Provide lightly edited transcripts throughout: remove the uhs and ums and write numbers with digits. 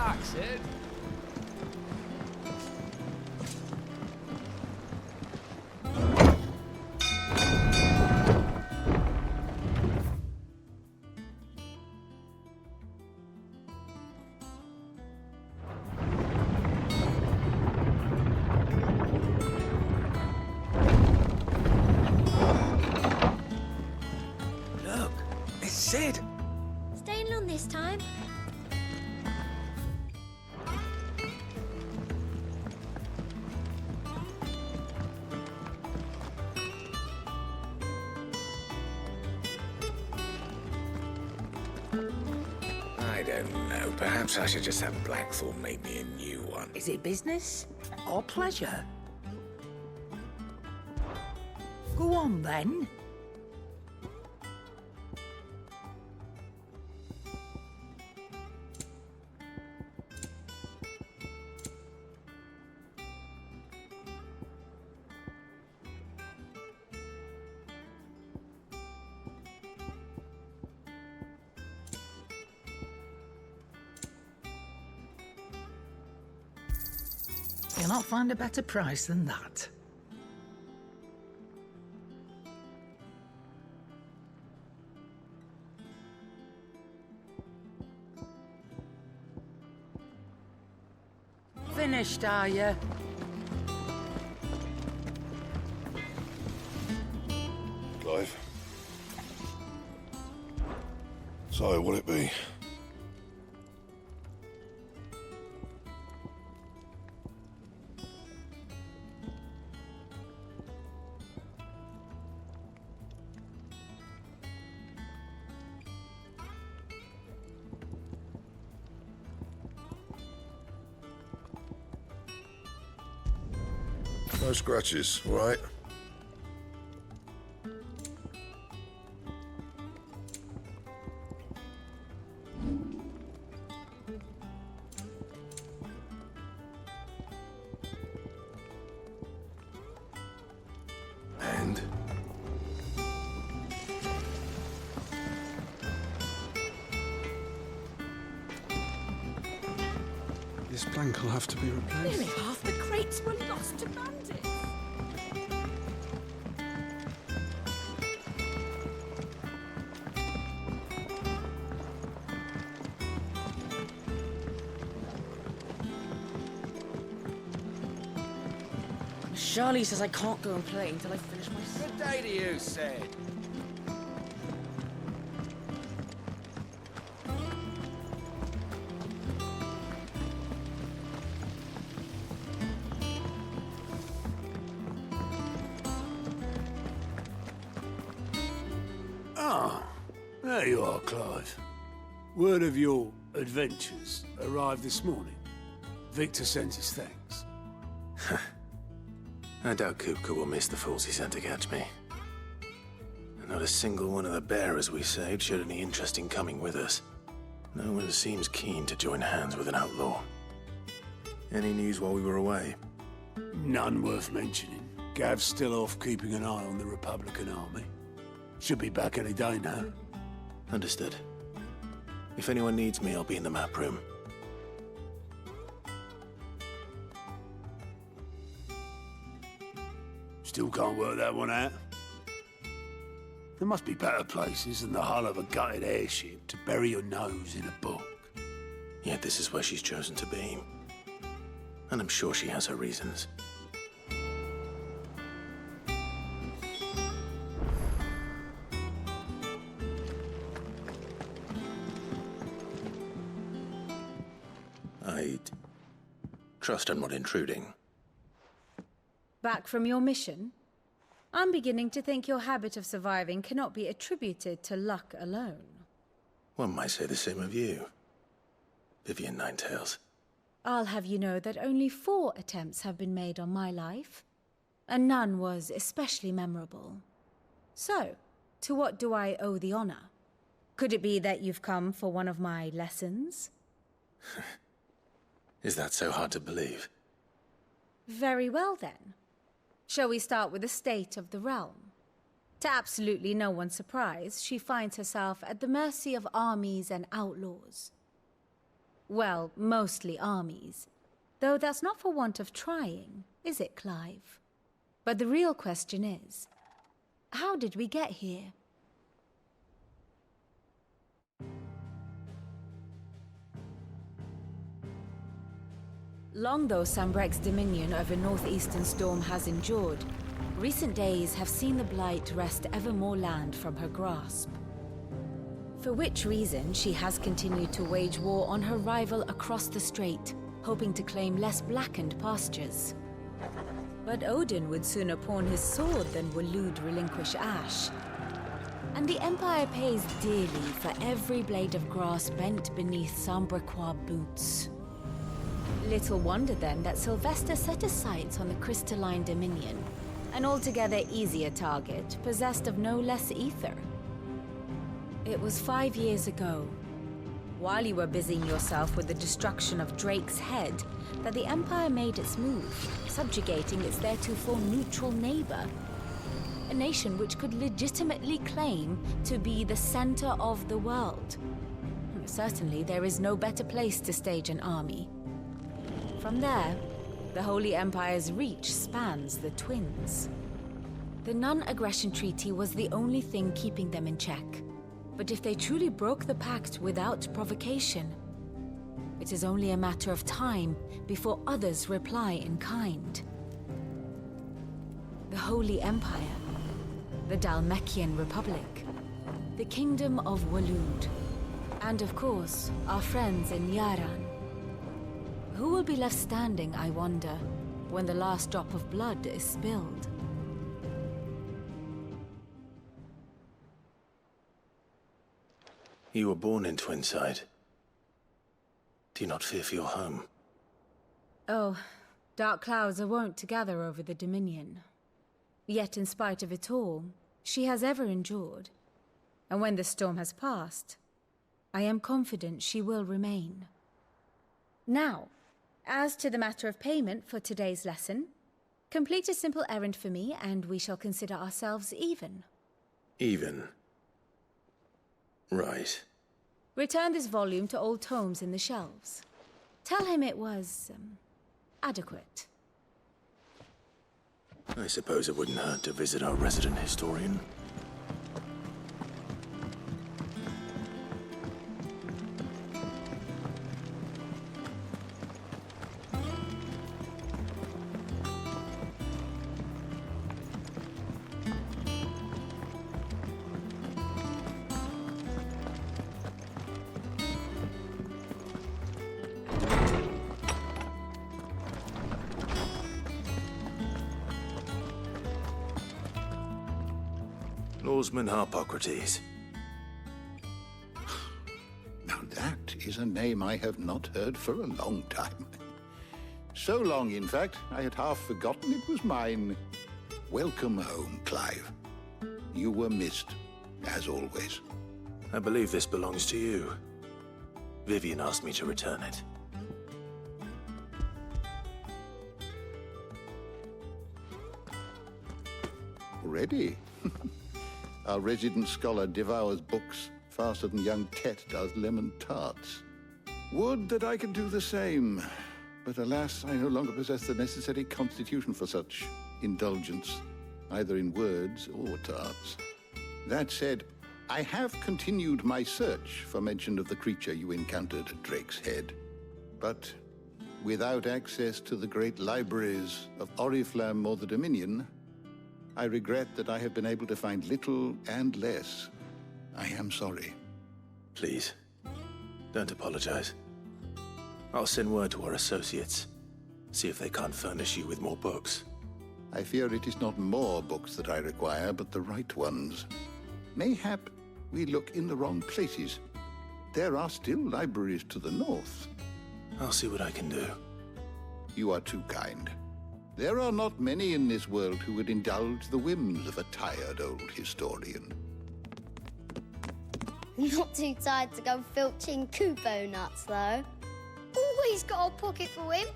back, Sid. Look, it's Sid. Staying long this time? I don't know. Perhaps I should just have Blackthorn make me a new one. Is it business or pleasure? Go on, then. You'll not find a better price than that. Finished, are you? Clive. So, what'll it be? No scratches, all right? And? This plank will have to be replaced. Nearly half the crates were lost to bandits. Charlie says I can't go and play until I finish my... Good day to you, Sid. Ah, there you are, Clive. Word of your adventures arrived this morning. Victor sends his thanks. I doubt Kupka will miss the fools he sent to catch me. And not a single one of the bearers we saved showed any interest in coming with us. No one seems keen to join hands with an outlaw. Any news while we were away? None worth mentioning. Gav's still off keeping an eye on the Republican army. Should be back any day now. Understood. If anyone needs me, I'll be in the map room. Still can't work that one out. There must be better places than the hull of a gutted airship to bury your nose in a book. Yet this is where she's chosen to be. And I'm sure she has her reasons. I'd trust I'm not intruding. Back from your mission? I'm beginning to think your habit of surviving cannot be attributed to luck alone. One might say the same of you, Vivian Ninetails. I'll have you know that only 4 attempts have been made on my life, and none was especially memorable. So, to what do I owe the honor? Could it be that you've come for one of my lessons? Is that so hard to believe? Very well, then. Shall we start with the state of the realm? To absolutely no one's surprise, she finds herself at the mercy of armies and outlaws. Well, mostly armies. Though that's not for want of trying, is it, Clive? But the real question is, how did we get here? Long though Sambrek's dominion over northeastern Storm has endured, recent days have seen the Blight wrest ever more land from her grasp. For which reason she has continued to wage war on her rival across the strait, hoping to claim less blackened pastures. But Odin would sooner pawn his sword than Waloed relinquish Ash. And the Empire pays dearly for every blade of grass bent beneath Sambrequois boots. Little wonder then that Sylvester set his sights on the crystalline dominion, an altogether easier target, possessed of no less ether. It was 5 years ago, while you were busying yourself with the destruction of Drake's head, that the Empire made its move, subjugating its theretofore neutral neighbor. A nation which could legitimately claim to be the center of the world. Certainly, there is no better place to stage an army. From there, the Holy Empire's reach spans the Twins. The non-aggression treaty was the only thing keeping them in check. But if they truly broke the pact without provocation, it is only a matter of time before others reply in kind. The Holy Empire, the Dhalmekian Republic, the Kingdom of Waloed, and of course, our friends in Yaran. Who will be left standing, I wonder, when the last drop of blood is spilled? You were born in Twinside. Do you not fear for your home? Oh, dark clouds are wont to gather over the Dominion. Yet in spite of it all, she has ever endured. And when the storm has passed, I am confident she will remain. Now, as to the matter of payment for today's lesson, complete a simple errand for me and we shall consider ourselves even. Even? Right. Return this volume to old tomes in the shelves. Tell him it was, adequate. I suppose it wouldn't hurt to visit our resident historian. Norseman Harpocrates. Now that is a name I have not heard for a long time. So long, in fact, I had half forgotten it was mine. Welcome home, Clive. You were missed, as always. I believe this belongs to you. Vivian asked me to return it. Already? Our resident scholar devours books faster than young Tet does lemon tarts. Would that I could do the same. But alas, I no longer possess the necessary constitution for such indulgence, either in words or tarts. That said, I have continued my search for mention of the creature you encountered at Drake's Head. But without access to the great libraries of Oriflamme or the Dominion, I regret that I have been able to find little and less. I am sorry. Please, don't apologize. I'll send word to our associates. See if they can't furnish you with more books. I fear it is not more books that I require, but the right ones. Mayhap we look in the wrong places. There are still libraries to the north. I'll see what I can do. You are too kind. There are not many in this world who would indulge the whims of a tired old historian. Not too tired to go filching Kupo nuts, though. Always got a pocket for him.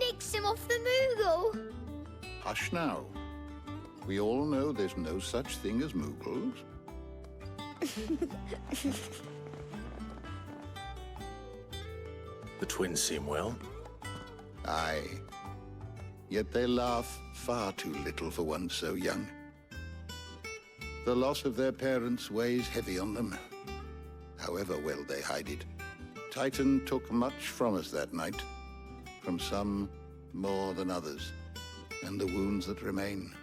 Nicks him off the Moogle. Hush now. We all know there's no such thing as Moogles. The twins seem well. Aye. Yet they laugh far too little for one so young. The loss of their parents weighs heavy on them, however well they hide it. Titan took much from us that night, from some more than others, and the wounds that remain,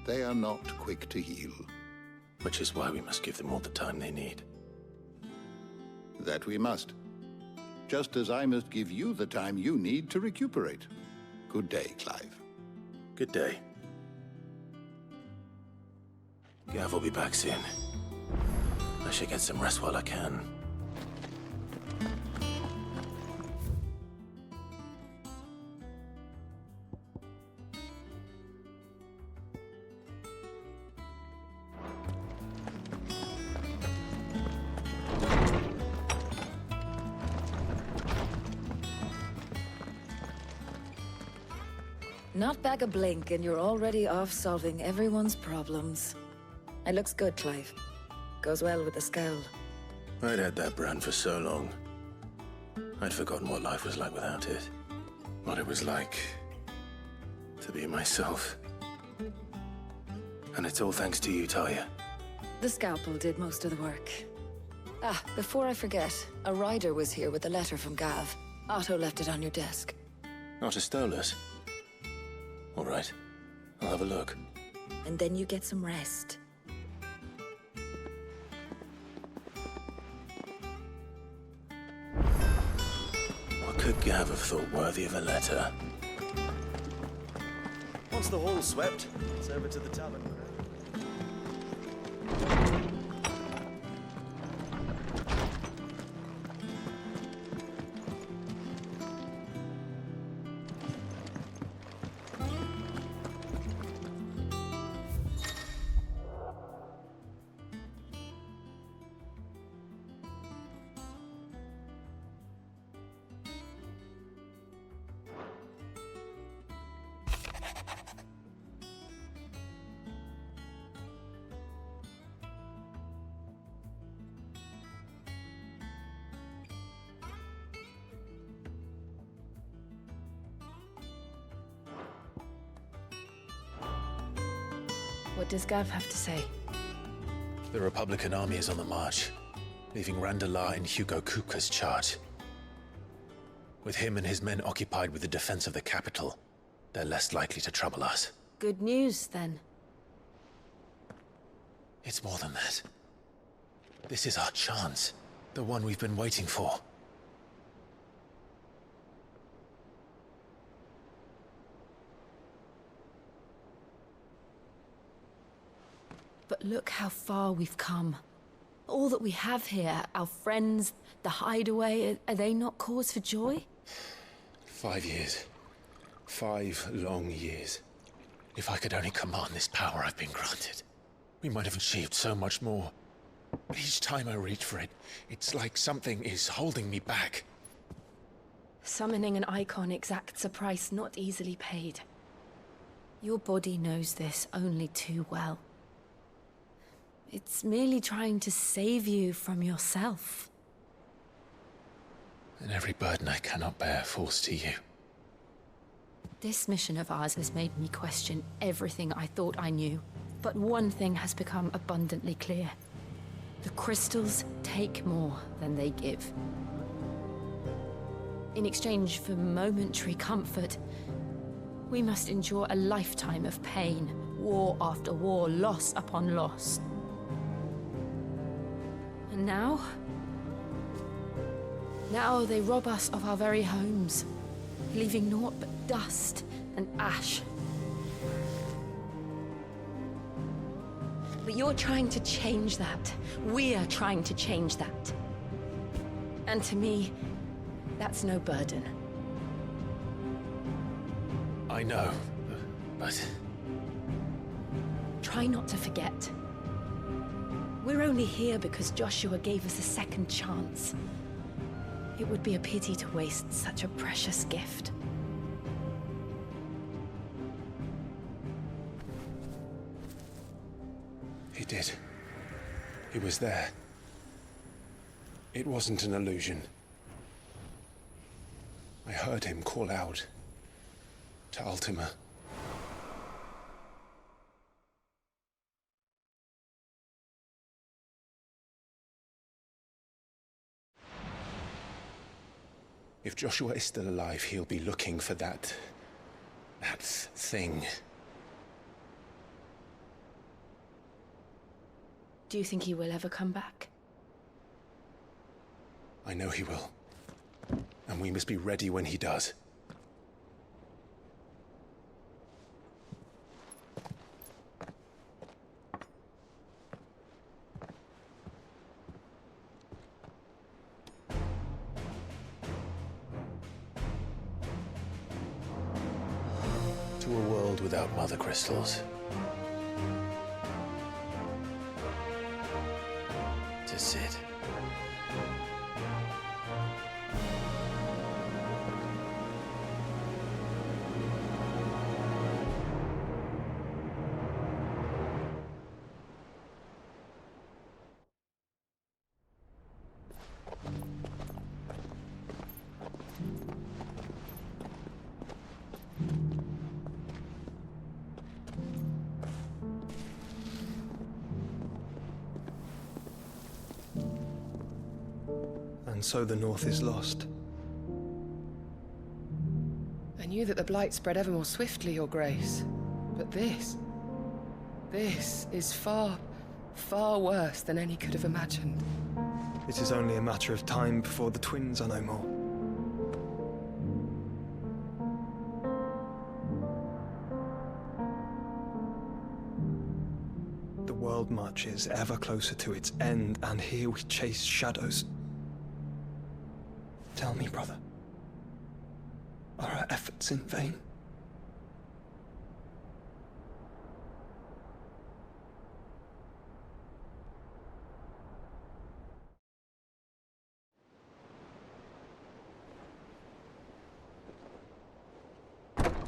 they are not quick to heal. Which is why we must give them all the time they need. That we must. Just as I must give you the time you need to recuperate. Good day, Clive. Good day. Gav will be back soon. I should get some rest while I can. Not back a blink and you're already off solving everyone's problems. It looks good, Clive. Goes well with the scowl. I'd had that brand for so long. I'd forgotten what life was like without it. What it was like to be myself. And it's all thanks to you, Talia. The scalpel did most of the work. Ah, before I forget, a rider was here with a letter from Gav. Otto left it on your desk. Otto stole us. All right. I'll have a look. And then you get some rest. What could Gav have thought worthy of a letter? Once the hall's swept, it's over to the tavern. What does Gav have to say? The Republican army is on the march, leaving Randalar in Hugo Kupka's charge. With him and his men occupied with the defense of the capital, they're less likely to trouble us. Good news, then. It's more than that. This is our chance. The one we've been waiting for. But look how far we've come. All that we have here, our friends, the hideaway, are they not cause for joy? 5 years. 5 long years. If I could only command this power I've been granted, we might have achieved so much more. But each time I reach for it, it's like something is holding me back. Summoning an icon exacts a price not easily paid. Your body knows this only too well. It's merely trying to save you from yourself. And every burden I cannot bear falls to you. This mission of ours has made me question everything I thought I knew. But one thing has become abundantly clear. The crystals take more than they give. In exchange for momentary comfort, we must endure a lifetime of pain, war after war, loss upon loss. And now they rob us of our very homes, leaving naught but dust and ash. But you're trying to change that. We're trying to change that. And to me, that's no burden. I know, but... Try not to forget. We're only here because Joshua gave us a second chance. It would be a pity to waste such a precious gift. He did. He was there. It wasn't an illusion. I heard him call out to Ultima. If Joshua is still alive, he'll be looking for that thing. Do you think he will ever come back? I know he will. And we must be ready when he does. To a world without mother crystals. To Sid. And so the North is lost. I knew that the Blight spread ever more swiftly, Your Grace. But this is far, far worse than any could have imagined. It is only a matter of time before the twins are no more. The world marches ever closer to its end, and here we chase shadows. Tell me, brother, are our efforts in vain?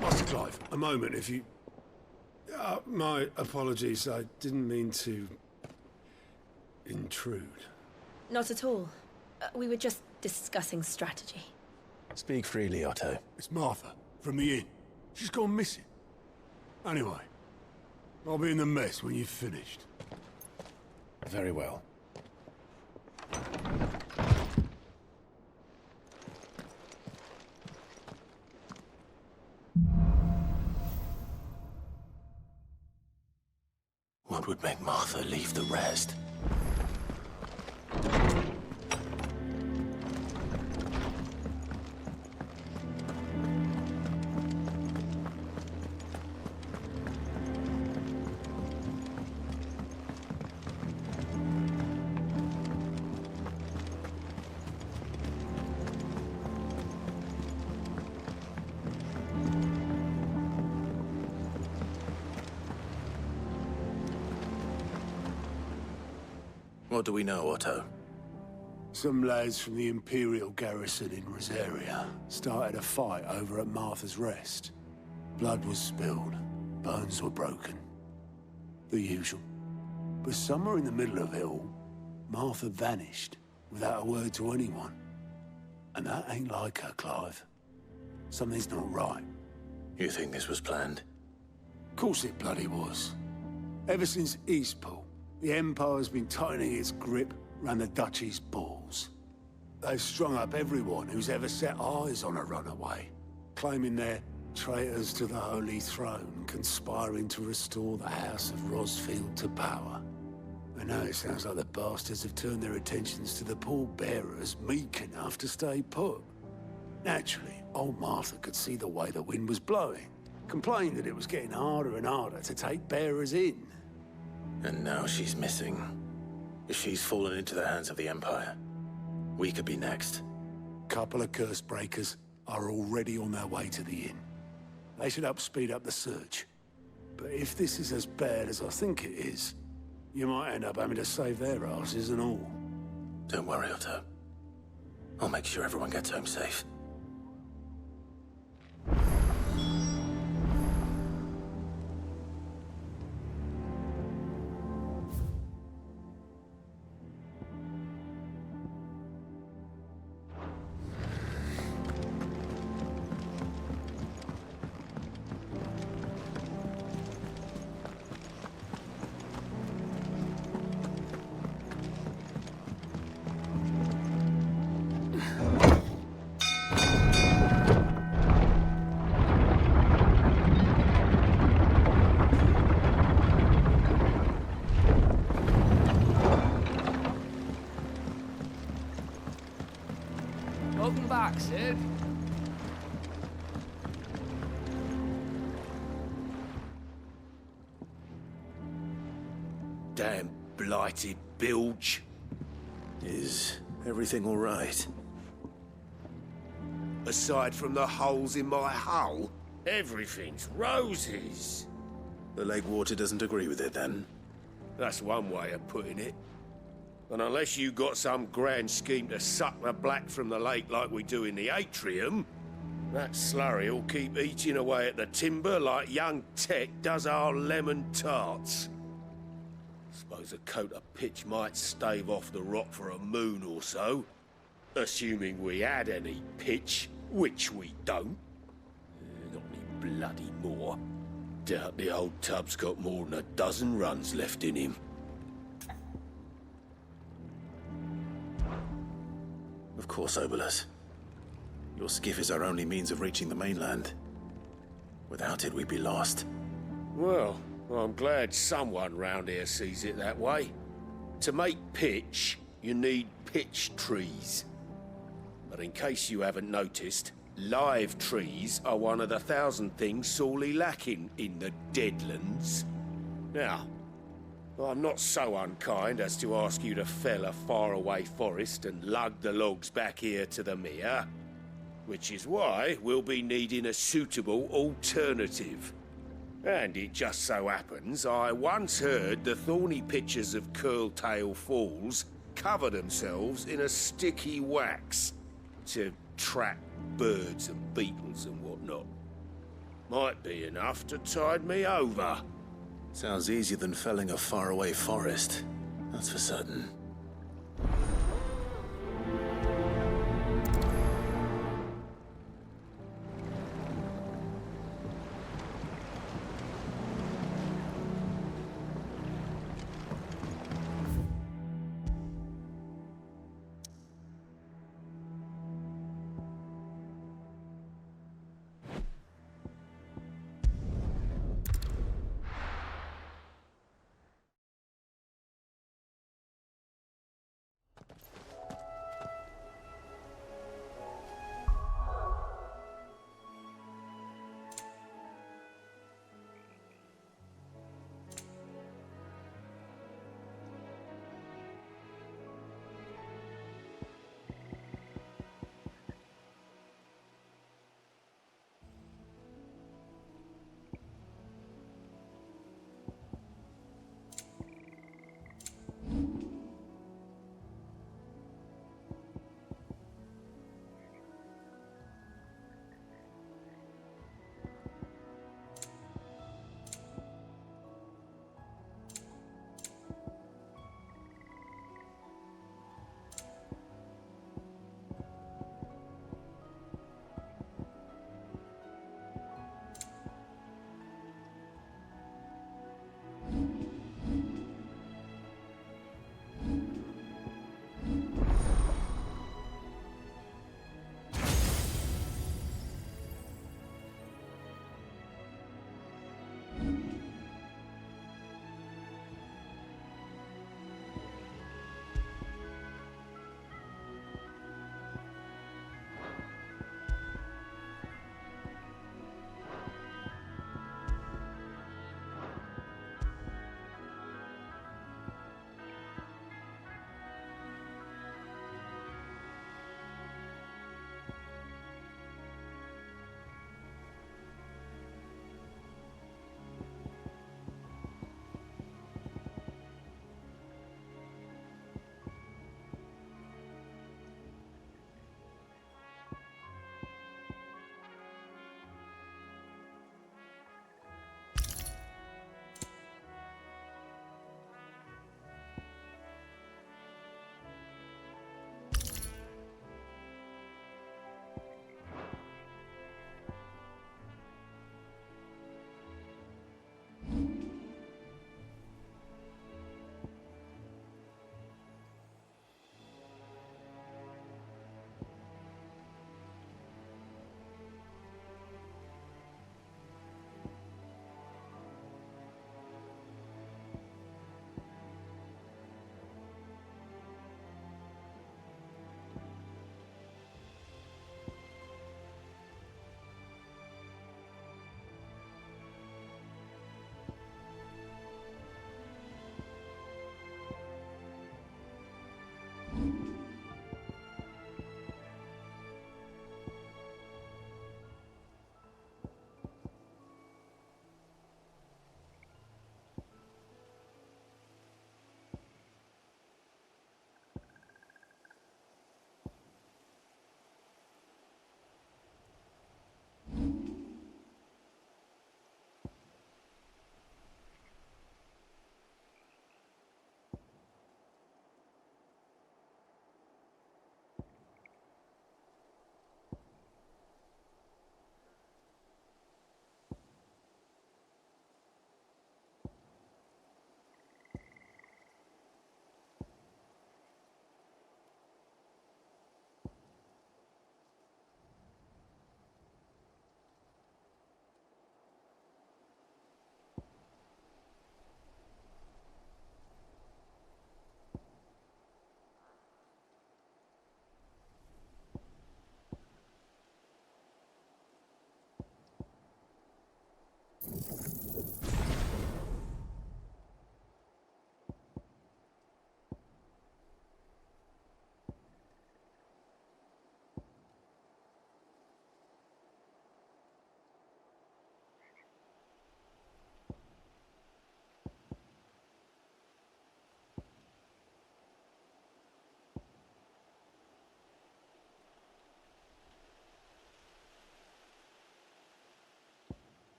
Master Clive, a moment, if you... my apologies, I didn't mean to... intrude. Not at all. We were just discussing strategy. Speak freely, Otto. It's Martha, from the inn. She's gone missing. Anyway, I'll be in the mess when you've finished. Very well. What would make Martha leave the rest? What do we know, Otto? Some lads from the Imperial garrison in Rosaria started a fight over at Martha's Rest. Blood was spilled, bones were broken. The usual. But somewhere in the middle of it all, Martha vanished without a word to anyone. And that ain't like her, Clive. Something's not right. You think this was planned? Of course it bloody was. Ever since Eastpool, the Empire's been tightening its grip round the Duchy's balls. They've strung up everyone who's ever set eyes on a runaway, claiming they're traitors to the Holy Throne, conspiring to restore the House of Rosfield to power. And now it sounds like the bastards have turned their attentions to the pallbearers meek enough to stay put. Naturally, old Martha could see the way the wind was blowing, complained that it was getting harder and harder to take bearers in. And now she's missing. If she's fallen into the hands of the Empire, we could be next. Couple of curse breakers are already on their way to the inn. They should help speed up the search. But if this is as bad as I think it is, you might end up having to save their asses and all. Don't worry, Otto. I'll make sure everyone gets home safe. Welcome back, Sid. Damn blighted bilge. Is everything all right? Aside from the holes in my hull, everything's roses. The lake water doesn't agree with it, then? That's one way of putting it. And unless you got some grand scheme to suck the black from the lake like we do in the atrium, that slurry will keep eating away at the timber like young Tech does our lemon tarts. Suppose a coat of pitch might stave off the rot for a moon or so, assuming we had any pitch, which we don't. Not any bloody more. Doubt the old tub's got more than a dozen runs left in him. Of course, Obolus. Your skiff is our only means of reaching the mainland. Without it, we'd be lost. Well, I'm glad someone round here sees it that way. To make pitch, you need pitch trees. But in case you haven't noticed, live trees are one of the 1,000 things sorely lacking in the Deadlands. Now, I'm not so unkind as to ask you to fell a faraway forest and lug the logs back here to the mere, which is why we'll be needing a suitable alternative. And it just so happens I once heard the thorny pitchers of Curltail Falls cover themselves in a sticky wax to trap birds and beetles and whatnot. Might be enough to tide me over. Sounds easier than felling a faraway forest. That's for certain.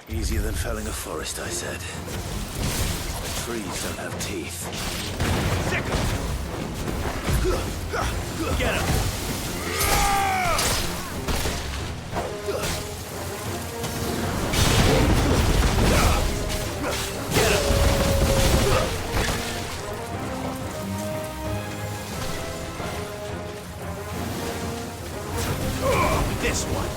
Easier than felling a forest, I said. The trees don't have teeth. Sick 'em! Get him! This one.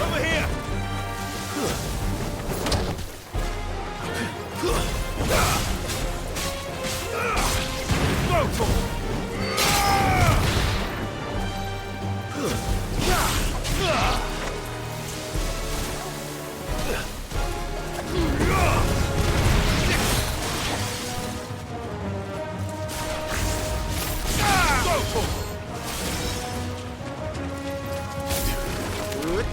Over here. Go for it.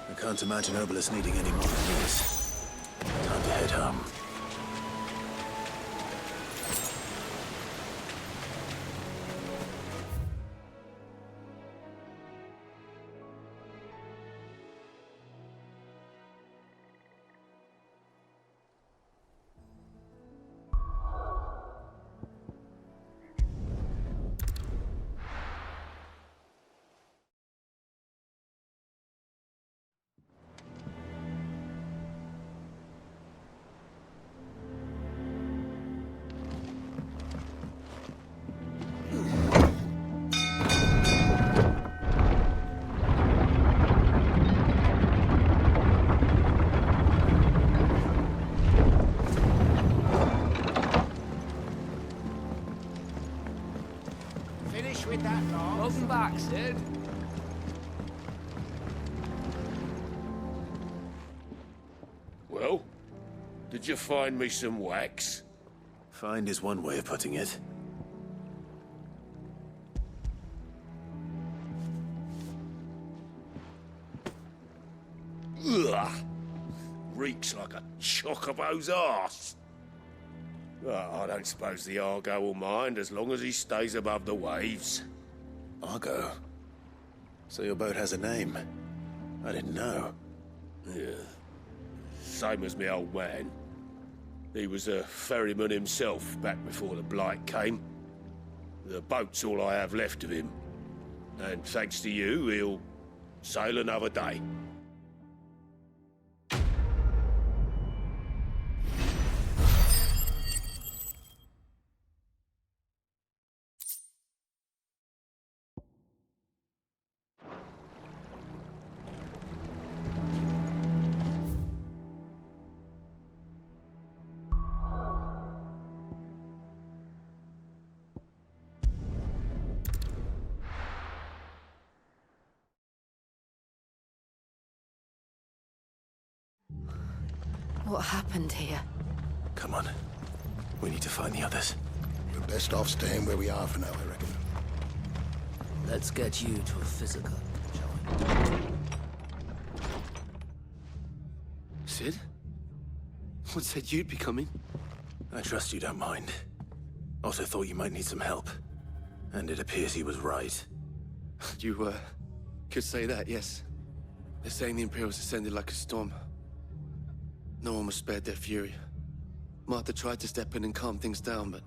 I can't imagine Obelisk needing any more than this. Time to head home. Finish with that, Lars. Welcome back, Sid. Well, did you find me some wax? Find is one way of putting it. Ugh! Reeks like a chocobo's arse. Well, I don't suppose the Argo will mind as long as he stays above the waves. Argo? So your boat has a name? I didn't know. Yeah. Same as me old man. He was a ferryman himself back before the Blight came. The boat's all I have left of him. And thanks to you, he'll sail another day. What happened here? Come on. We need to find the others. We're best off staying where we are for now, I reckon. Let's get you to a physical, shall we? Sid? What said you'd be coming? I trust you don't mind. Also thought you might need some help. And it appears he was right. You, could say that, yes. They're saying the Imperials ascended like a storm. No one was spared their fury. Martha tried to step in and calm things down, but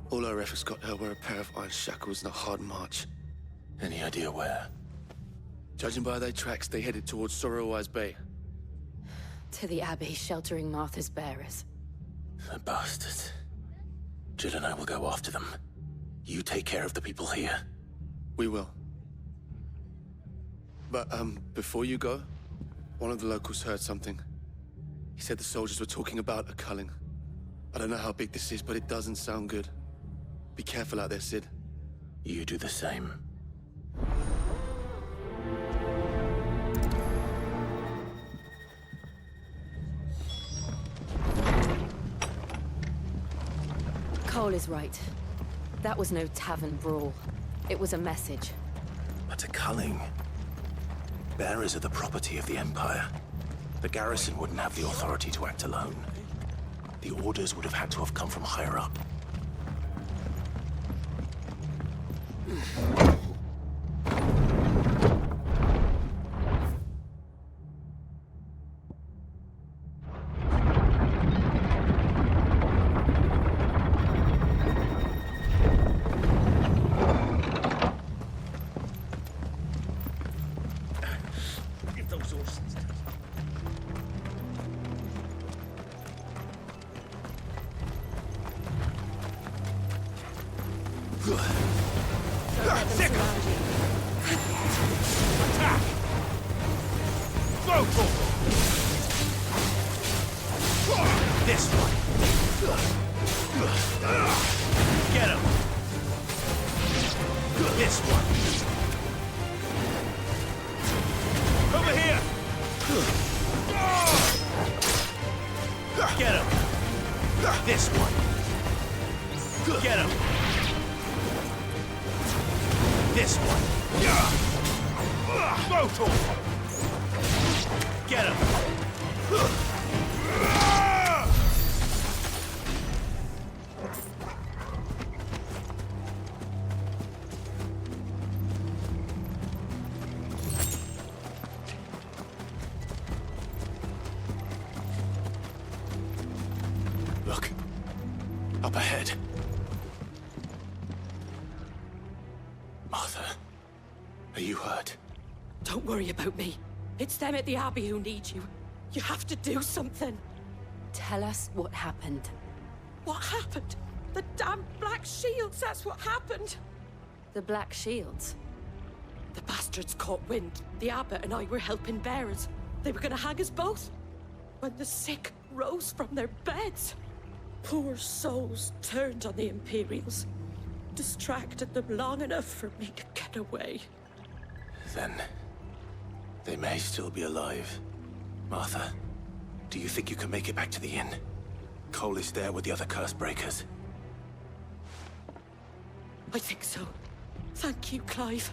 all our efforts got her were a pair of iron shackles and a hard march. Any idea where? Judging by their tracks, they headed towards Sorrowwise Bay. To the Abbey, sheltering Martha's bearers. The bastards. Jill and I will go after them. You take care of the people here. We will. But, before you go, one of the locals heard something. He said the soldiers were talking about a culling. I don't know how big this is, but it doesn't sound good. Be careful out there, Sid. You do the same. Cole is right. That was no tavern brawl. It was a message. But a culling. Bearers are the property of the Empire. The garrison wouldn't have the authority to act alone. The orders would have had to have come from higher up. Look. Up ahead. Martha, are you hurt? Don't worry about me. It's them at the Abbey who need you. You have to do something. Tell us what happened. What happened? The damn Black Shields, that's what happened. The Black Shields? The bastards caught wind. The Abbot and I were helping bearers. They were gonna hang us both. When the sick rose from their beds, poor souls turned on the Imperials. Distracted them long enough for me to get away. Then, they may still be alive. Martha, do you think you can make it back to the inn? Cole is there with the other curse breakers. I think so. Thank you, Clive.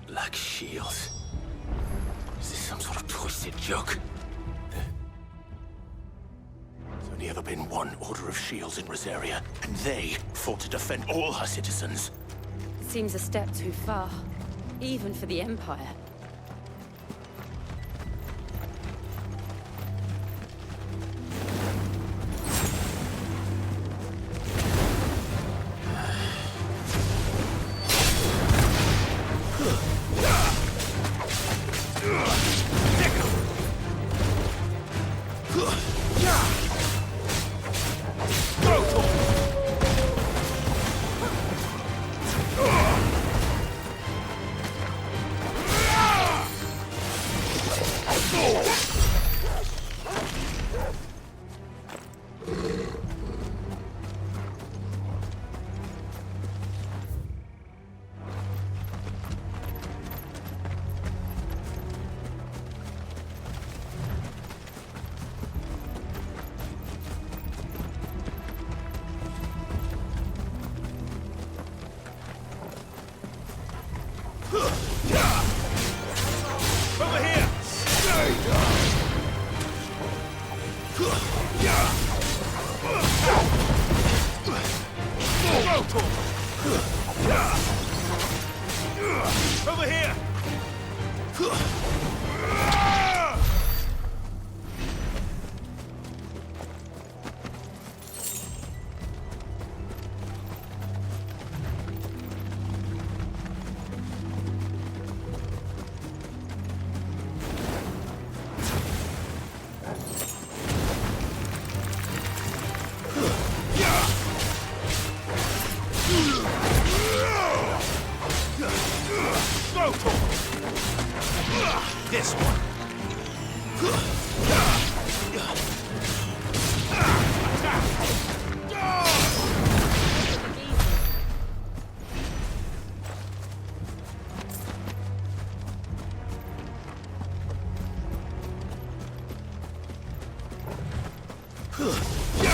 Black Shields. Is this some sort of twisted joke? There's only ever been one Order of Shields in Rosaria, and they fought to defend all her citizens. It seems a step too far, even for the Empire. Over here!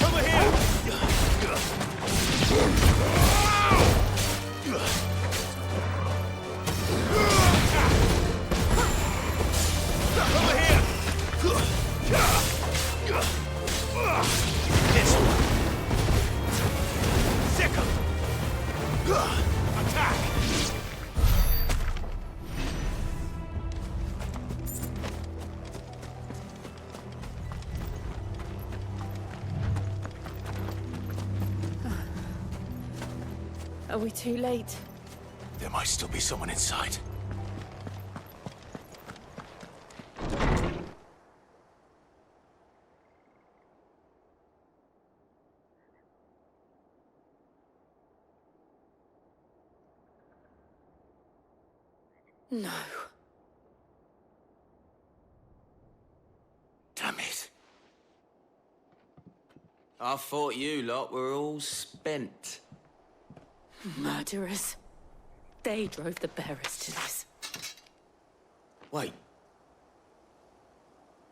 Over here! This one. Sickle! Attack! Are we too late? There might still be someone inside. No. Damn it. I thought you lot were all spent. Murderers. They drove the bearers to this. Wait.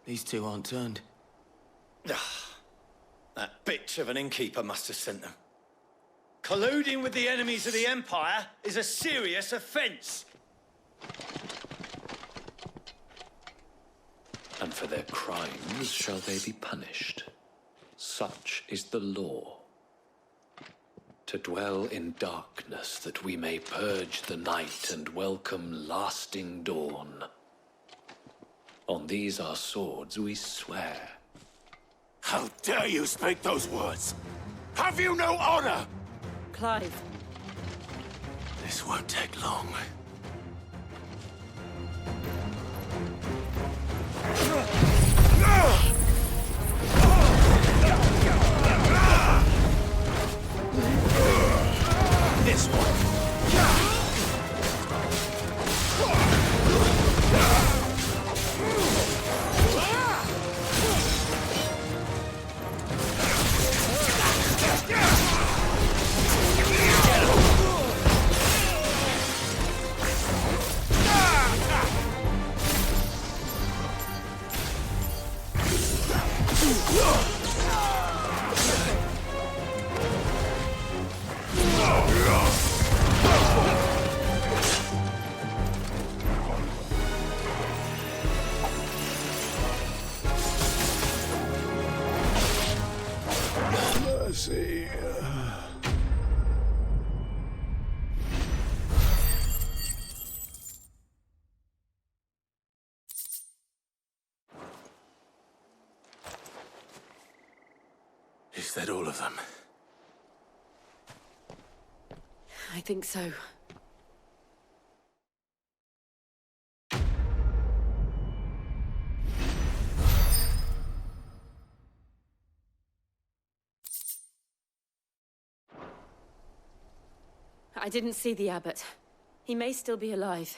These two aren't turned. That bitch of an innkeeper must have sent them. Colluding with the enemies of the Empire is a serious offence. And for their crimes shall they be punished. Such is the law. To dwell in darkness that we may purge the night and welcome lasting dawn. On these our swords we swear. How dare you speak those words? Have you no honor? Clive. This won't take long. This one. Mercy. Is that all of them? I think so. I didn't see the abbot. He may still be alive.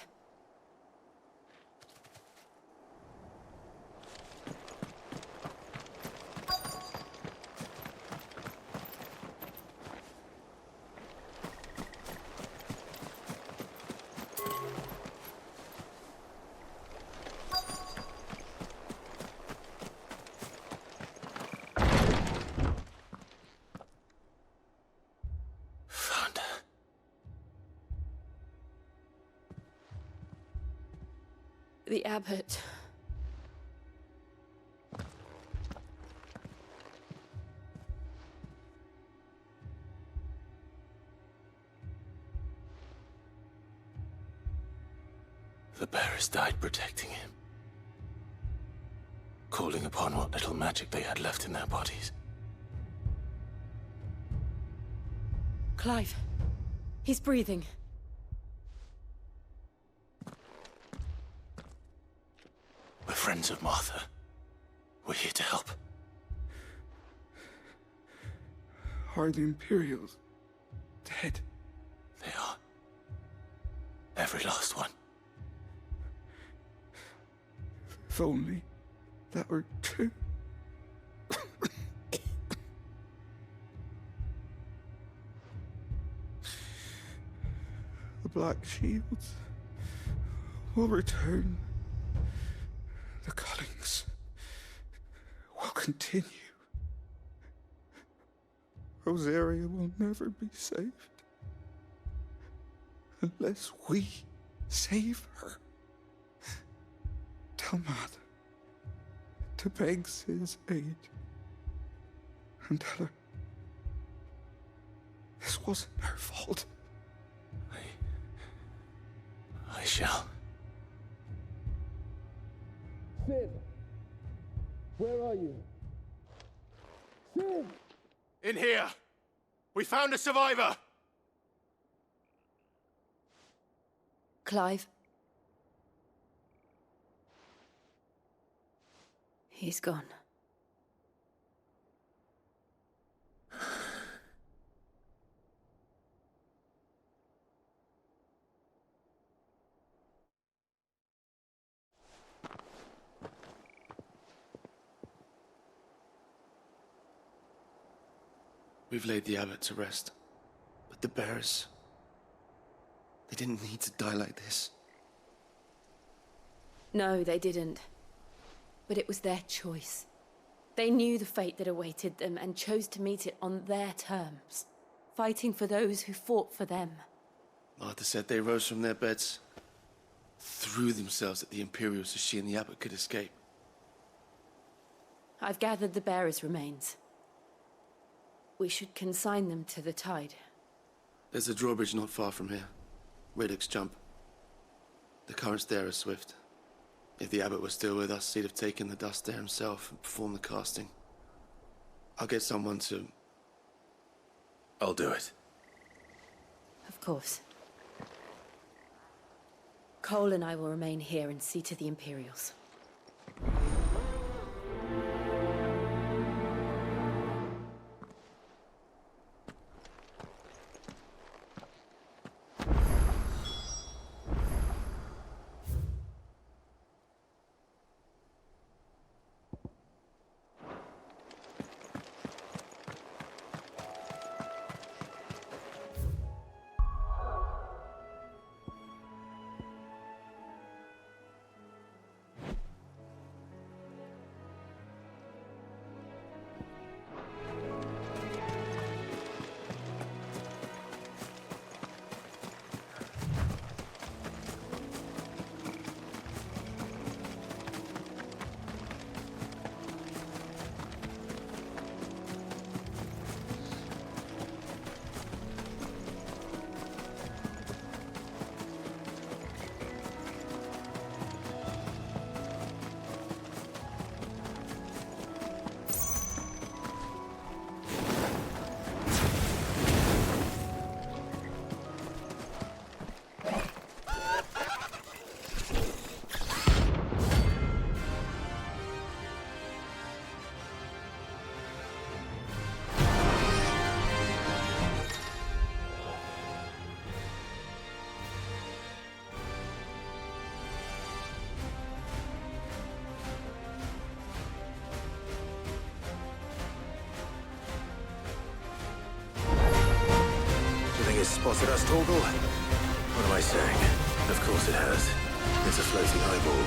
The abbot. The bearers died protecting him. Calling upon what little magic they had left in their bodies. Clive. He's breathing. We're friends of Martha. We're here to help. Are the Imperials dead? They are. Every last one. If only that were true. The Black Shields will return. The Cullings continue, Rosaria will never be saved unless we save her. Tell Mother to beg Sid's aid and tell her this wasn't her fault. I shall. Sid! Where are you? Sid! In here! We found a survivor! Clive. He's gone. We've laid the abbot to rest. But the bearers... they didn't need to die like this. No, they didn't. But it was their choice. They knew the fate that awaited them and chose to meet it on their terms, fighting for those who fought for them. Martha said they rose from their beds, threw themselves at the Imperials so she and the abbot could escape. I've gathered the bearers' remains. We should consign them to the tide. There's a drawbridge not far from here. Radix Jump. The currents there are swift. If the abbot was still with us, he'd have taken the dust there himself and performed the casting. I'll get someone to... I'll do it. Of course. Cole and I will remain here and see to the Imperials. Spotted us, Torgal? What am I saying? Of course it has. It's a floating eyeball.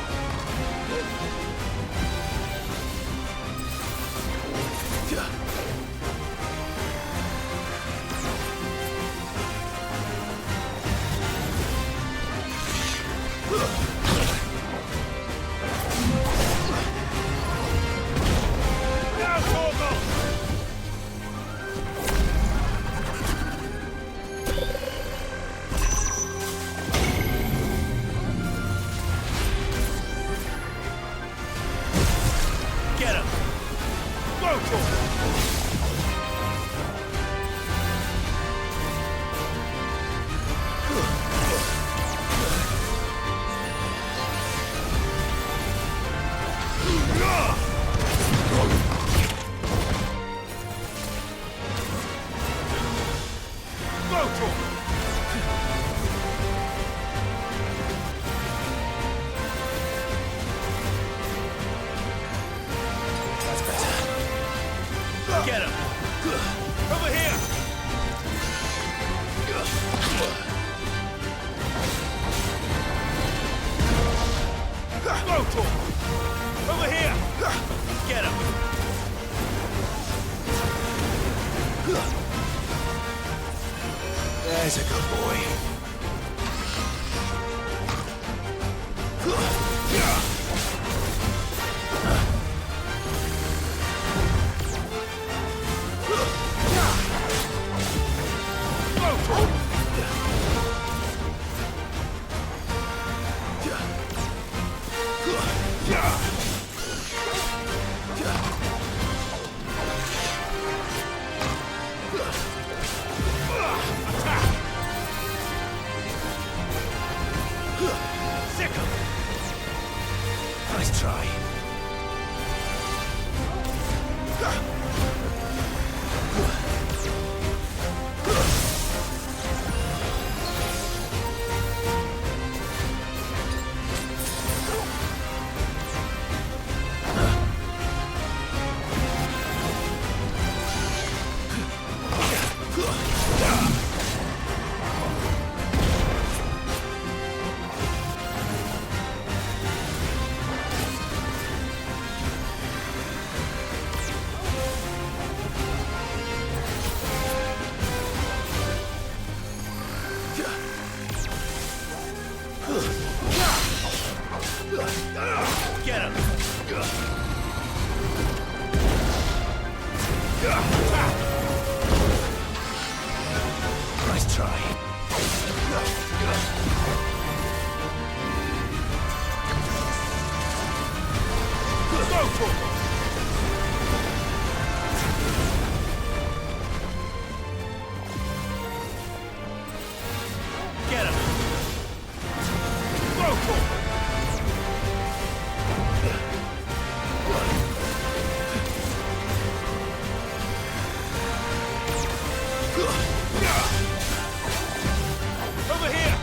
Get him! Over here! Go, Tor! Over here! Get him! There's a good boy. Nice try. Get him! Nice try. Go for it! Get him! Go for it! Over here!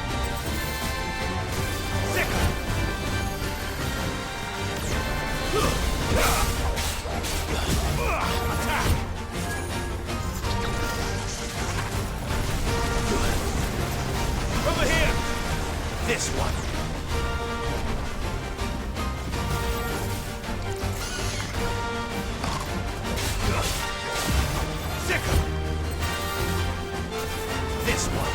Sick! Attack! Over here! This one! Sick! This one!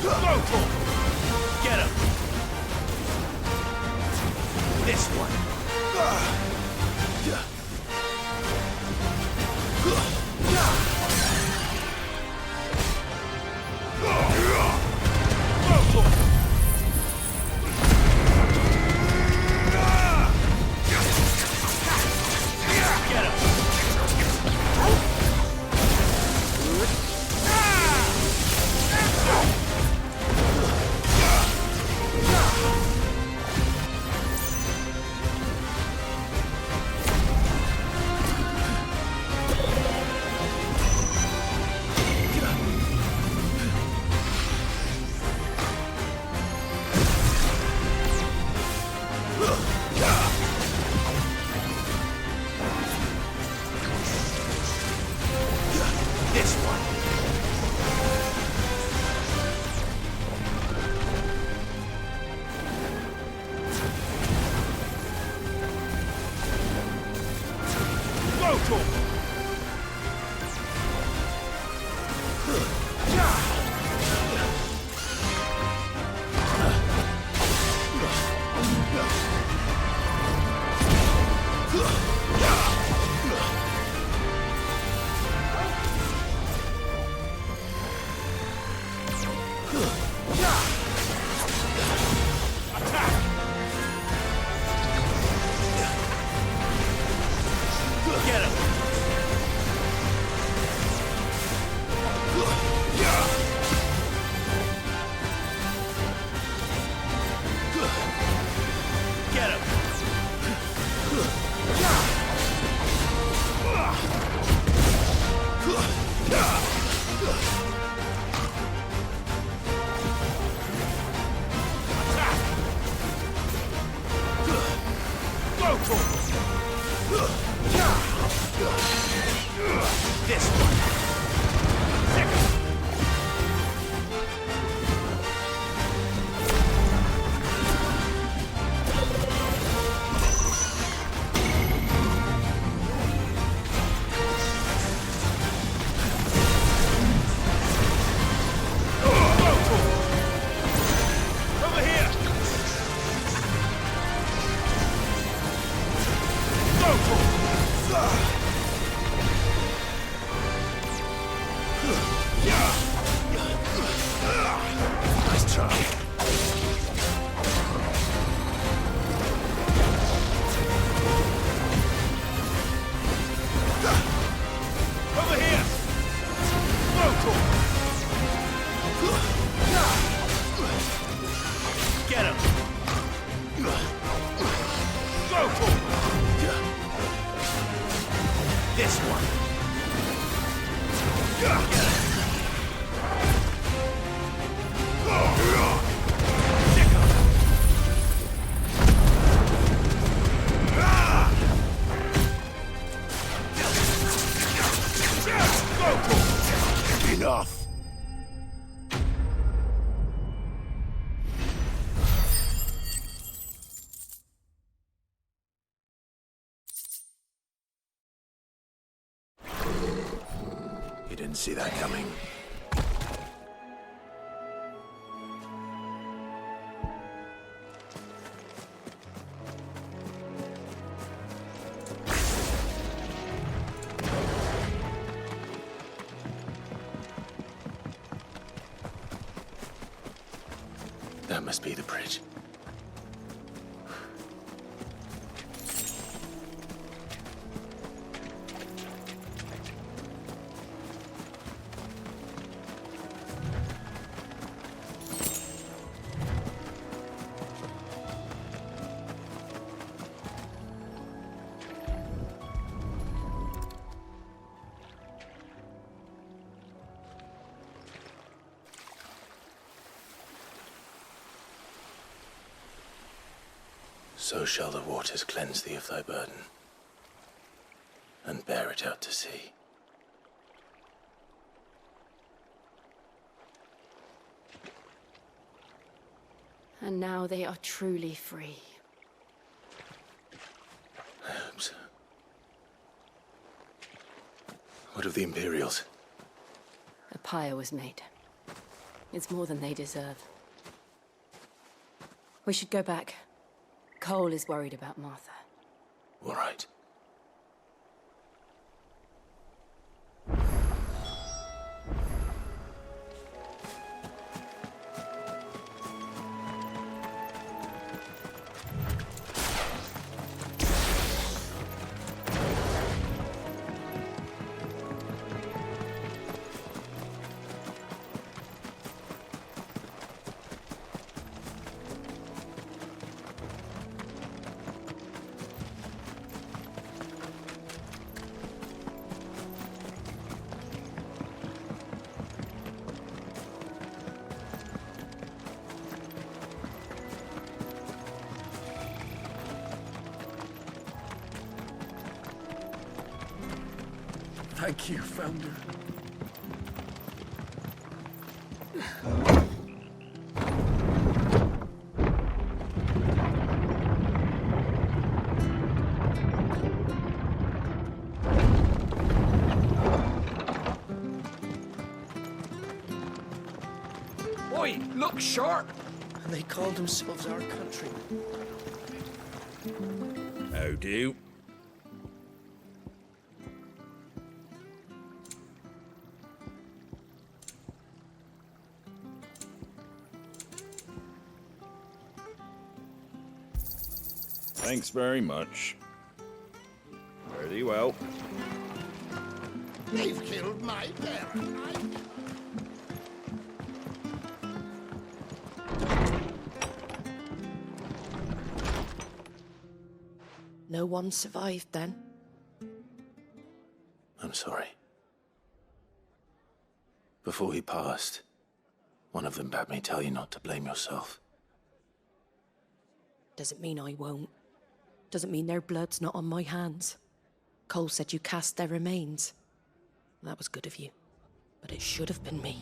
Go for it! Get him! This one! Go for it! Get him! This one. Go for it. Get him! Get him! Attack! Go for it! This one. Second. This one. Enough. You didn't see that coming. That must be the bridge. So shall the waters cleanse thee of thy burden, and bear it out to sea. And now they are truly free. I hope so. What of the Imperials? A pyre was made. It's more than they deserve. We should go back. Cole is worried about Martha. All right. Thank you, Founder. Oi, look sharp! And they called themselves our countrymen. How do? Thanks very much. Very well. They've killed my parents. No one survived then? I'm sorry. Before he passed, one of them bade me tell you not to blame yourself. Doesn't mean I won't. Doesn't mean their blood's not on my hands. Cole said you cast their remains. That was good of you. But it should have been me.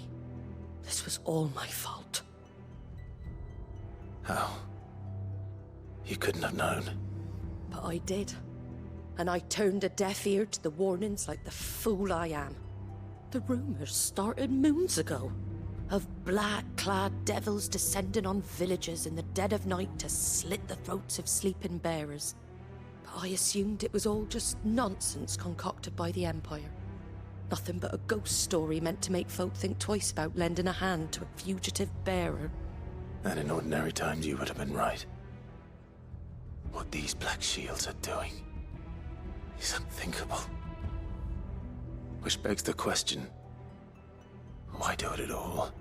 This was all my fault. How? You couldn't have known. But I did. And I turned a deaf ear to the warnings like the fool I am. The rumors started moons ago. Of black-clad devils descending on villages in the dead of night to slit the throats of sleeping bearers. But I assumed it was all just nonsense concocted by the Empire. Nothing but a ghost story meant to make folk think twice about lending a hand to a fugitive bearer. And in ordinary times you would have been right. What these Black Shields are doing is unthinkable. Which begs the question, why do it at all?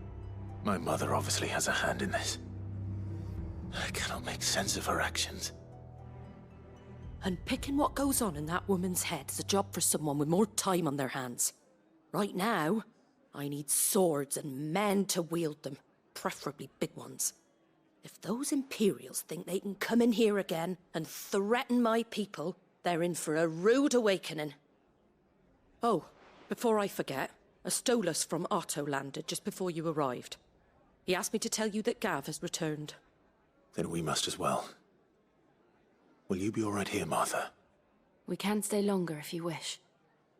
My mother obviously has a hand in this. I cannot make sense of her actions. And picking what goes on in that woman's head is a job for someone with more time on their hands. Right now, I need swords and men to wield them, preferably big ones. If those Imperials think they can come in here again and threaten my people, they're in for a rude awakening. Oh, before I forget, a Stolas from Otto landed just before you arrived. He asked me to tell you that Gav has returned. Then we must as well. Will you be all right here, Martha? We can stay longer if you wish.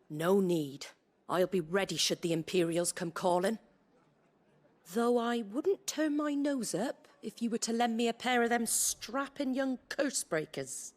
No need. I'll be ready should the Imperials come calling. Though I wouldn't turn my nose up if you were to lend me a pair of them strapping young cursebreakers.